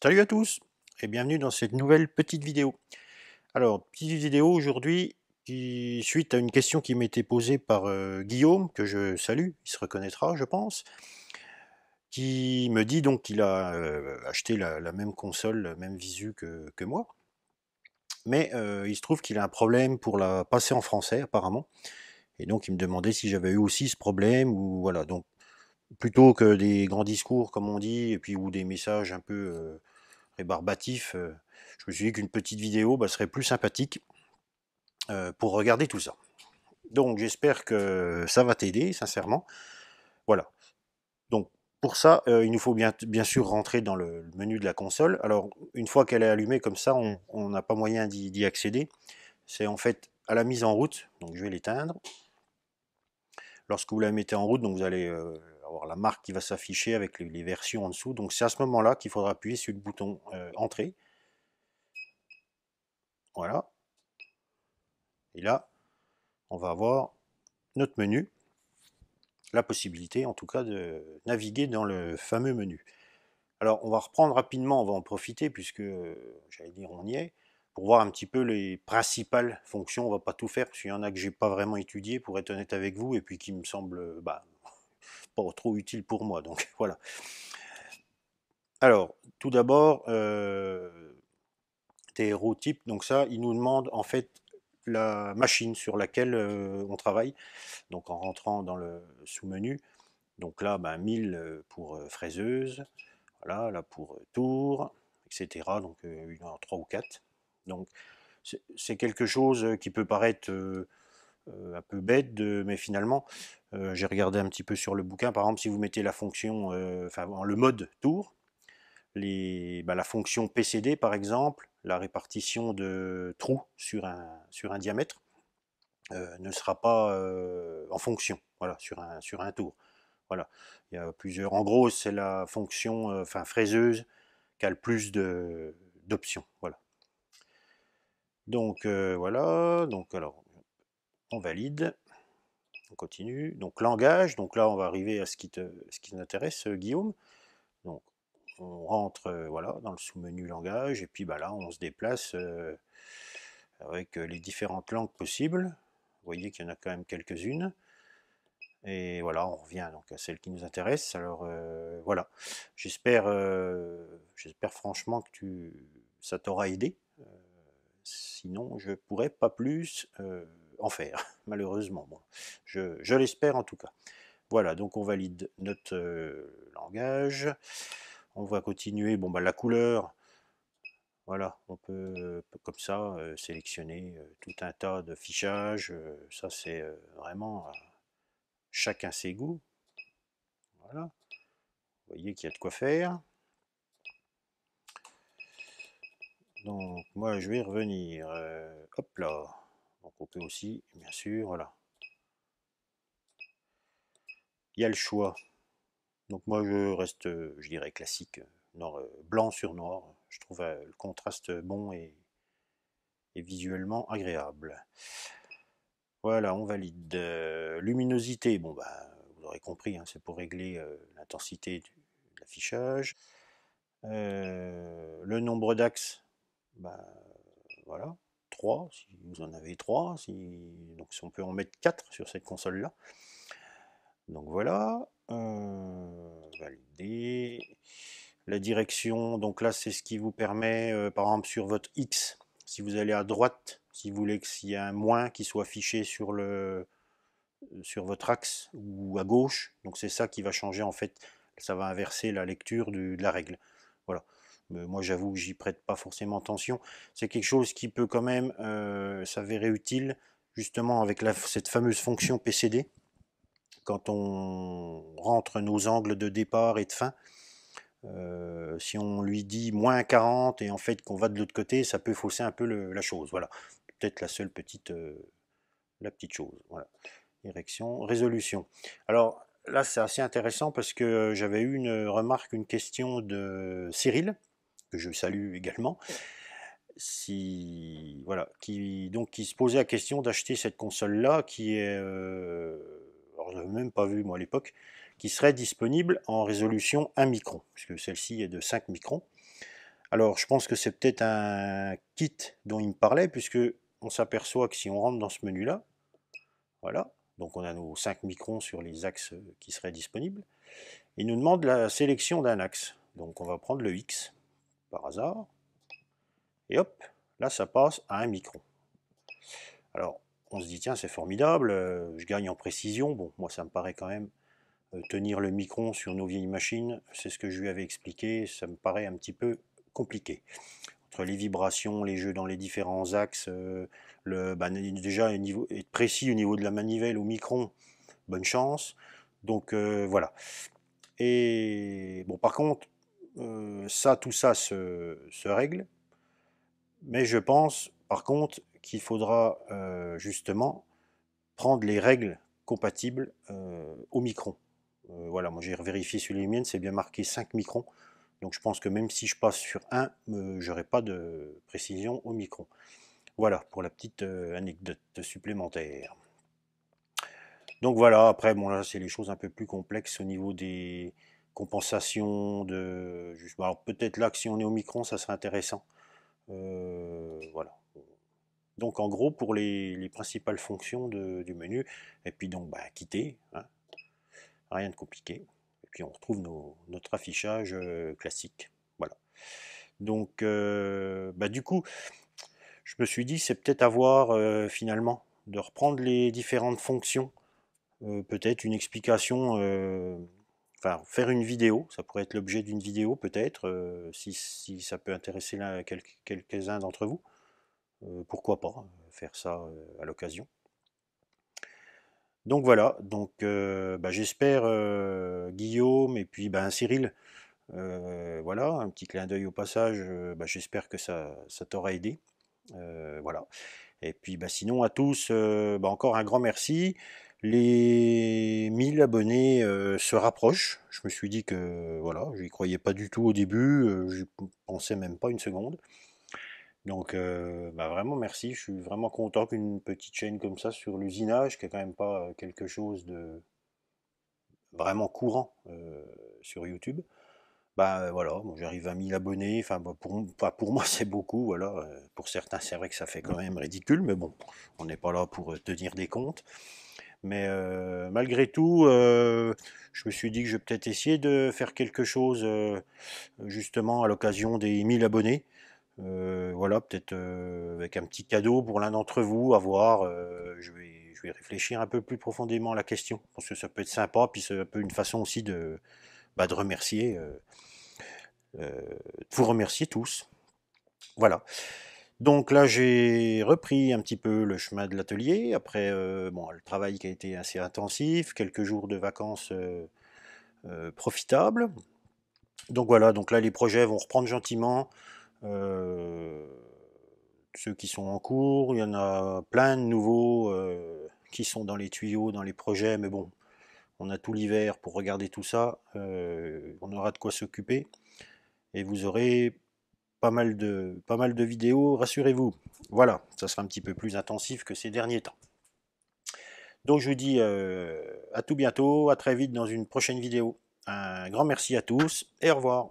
Salut à tous et bienvenue dans cette nouvelle petite vidéo. Alors, petite vidéo aujourd'hui qui suite à une question qui m'était posée par Guillaume, que je salue, il se reconnaîtra je pense, qui me dit donc qu'il a acheté la même console, la même visu que moi, mais il se trouve qu'il a un problème pour la passer en français apparemment, et donc il me demandait si j'avais eu aussi ce problème, ou voilà, donc plutôt que des grands discours comme on dit, et puis ou des messages un peu rébarbatif, je me suis dit qu'une petite vidéo serait plus sympathique pour regarder tout ça. Donc j'espère que ça va t'aider, sincèrement. Voilà. Donc pour ça, il nous faut bien sûr rentrer dans le menu de la console. Alors une fois qu'elle est allumée comme ça, on n'a pas moyen d'y accéder. C'est en fait à la mise en route. Donc je vais l'éteindre. Lorsque vous la mettez en route, donc vous allez avoir la marque qui va s'afficher avec les versions en dessous. Donc c'est à ce moment-là qu'il faudra appuyer sur le bouton Entrée. Voilà. Et là, on va avoir notre menu, la possibilité en tout cas de naviguer dans le fameux menu. Alors on va reprendre rapidement, on va en profiter puisque j'allais dire on y est, pour voir un petit peu les principales fonctions. On va pas tout faire parce qu'il y en a que j'ai pas vraiment étudié pour être honnête avec vous, et puis qui me semblent pas trop utiles pour moi, donc voilà. Alors tout d'abord, tes héros types, donc ça il nous demande en fait la machine sur laquelle on travaille, donc en rentrant dans le sous-menu. Donc là, 1000 pour fraiseuse, voilà, là pour tour, etc. Donc il y en a 3 ou 4. Donc c'est quelque chose qui peut paraître un peu bête, mais finalement, j'ai regardé un petit peu sur le bouquin. Par exemple, si vous mettez la fonction, le mode tour, la fonction PCD par exemple, la répartition de trous sur un diamètre, ne sera pas en fonction, voilà, sur un tour. Voilà, il y a plusieurs. En gros, c'est la fonction, fraiseuse, qui a le plus d'options. Voilà. Donc voilà. Donc alors, on valide, on continue. Donc langage. Donc là, on va arriver à ce qui t'intéresse, Guillaume. Donc on rentre, voilà, dans le sous-menu langage, et puis là, on se déplace avec les différentes langues possibles. Vous voyez qu'il y en a quand même quelques-unes. Et voilà, on revient donc à celle qui nous intéresse. Alors voilà, j'espère franchement que ça t'aura aidé. Sinon, je pourrais pas plus en faire, malheureusement. Bon, je l'espère en tout cas. Voilà, donc on valide notre langage. On va continuer. Bon, la couleur, voilà, on peut comme ça sélectionner tout un tas de fichages. Ça, c'est vraiment chacun ses goûts. Voilà. Vous voyez qu'il y a de quoi faire. Donc moi je vais revenir. Hop là. Donc on peut aussi, bien sûr, voilà. Il y a le choix. Donc moi je reste, je dirais classique, blanc sur noir. Je trouve le contraste bon et visuellement agréable. Voilà, on valide. Luminosité, vous aurez compris, hein, c'est pour régler l'intensité de l'affichage. Le nombre d'axes, bah, voilà, 3 si vous en avez 3, donc si on peut en mettre 4 sur cette console-là. Donc voilà, valider. La direction, donc là c'est ce qui vous permet, par exemple sur votre X, si vous allez à droite, si vous voulez qu'il y ait un moins qui soit affiché sur votre axe, ou à gauche, donc c'est ça qui va changer en fait, ça va inverser la lecture de la règle. Voilà. Moi j'avoue que j'y prête pas forcément attention. C'est quelque chose qui peut quand même s'avérer utile, justement avec cette fameuse fonction PCD, quand on rentre nos angles de départ et de fin. Si on lui dit moins 40 et en fait qu'on va de l'autre côté, ça peut fausser un peu la chose. Voilà, peut-être la seule la petite chose. Voilà. Direction, résolution. Alors là, c'est assez intéressant parce que j'avais eu une remarque, une question de Cyril, que je salue également, voilà, qui se posait la question d'acheter cette console-là, qui est, alors je n'avais même pas vu moi à l'époque, qui serait disponible en résolution 1 micron, puisque celle-ci est de 5 microns. Alors, je pense que c'est peut-être un kit dont il me parlait, puisque on s'aperçoit que si on rentre dans ce menu-là, voilà, donc on a nos 5 microns sur les axes qui seraient disponibles. Il nous demande la sélection d'un axe. Donc on va prendre le X, par hasard, et hop, là ça passe à 1 micron. Alors, on se dit, tiens, c'est formidable, je gagne en précision. Bon, moi ça me paraît quand même tenir le micron sur nos vieilles machines, c'est ce que je lui avais expliqué, ça me paraît un petit peu compliqué. Entre les vibrations, les jeux dans les différents axes, déjà être précis au niveau de la manivelle au micron, bonne chance. Donc voilà. Et bon, par contre, tout ça se règle, mais je pense par contre qu'il faudra justement prendre les règles compatibles au micron. Voilà, moi j'ai vérifié sur les miennes, c'est bien marqué 5 microns. Donc je pense que même si je passe sur un, j'aurai pas de précision au micron. Voilà pour la petite anecdote supplémentaire. Donc voilà, après bon là c'est les choses un peu plus complexes au niveau des compensations alors peut-être là que si on est au micron ça serait intéressant. Voilà. Donc en gros pour les principales fonctions du menu, et puis donc bah, quitter, hein, rien de compliqué. Et puis on retrouve notre affichage classique. Voilà. Donc bah, du coup, je me suis dit c'est peut-être à voir finalement de reprendre les différentes fonctions, peut-être une explication, enfin faire une vidéo, ça pourrait être l'objet d'une vidéo peut-être, si ça peut intéresser quelques-uns d'entre vous. Pourquoi pas faire ça à l'occasion. Donc voilà, donc bah, j'espère Guillaume et puis ben, Cyril, voilà, un petit clin d'œil au passage, bah, j'espère que ça t'aura aidé. Voilà. Et puis bah, sinon à tous, bah, encore un grand merci. Les 1000 abonnés se rapprochent. Je me suis dit que voilà, je n'y croyais pas du tout au début, je pensais même pas une seconde. Donc bah, vraiment merci, je suis vraiment content qu'une petite chaîne comme ça sur l'usinage, qui est quand même pas quelque chose de vraiment courant sur YouTube, bah voilà, moi j'arrive à 1000 abonnés, enfin bah, pour moi c'est beaucoup, voilà, pour certains c'est vrai que ça fait quand même ridicule, mais bon, on n'est pas là pour tenir des comptes, mais malgré tout, je me suis dit que je vais peut-être essayer de faire quelque chose justement à l'occasion des 1000 abonnés, voilà, peut-être avec un petit cadeau pour l'un d'entre vous, à voir, je vais réfléchir un peu plus profondément à la question, parce que ça peut être sympa, puis c'est un peu une façon aussi de remercier, de vous remercier tous. Voilà. Donc là, j'ai repris un petit peu le chemin de l'atelier, après bon, le travail qui a été assez intensif, quelques jours de vacances profitables. Donc voilà, donc là, les projets vont reprendre gentiment. Euh, Ceux qui sont en cours, il y en a plein de nouveaux qui sont dans les tuyaux, dans les projets, mais bon, on a tout l'hiver pour regarder tout ça, on aura de quoi s'occuper, et vous aurez pas mal de vidéos, rassurez-vous. Voilà, ça sera un petit peu plus intensif que ces derniers temps. Donc je vous dis à tout bientôt, à très vite dans une prochaine vidéo. Un grand merci à tous et au revoir.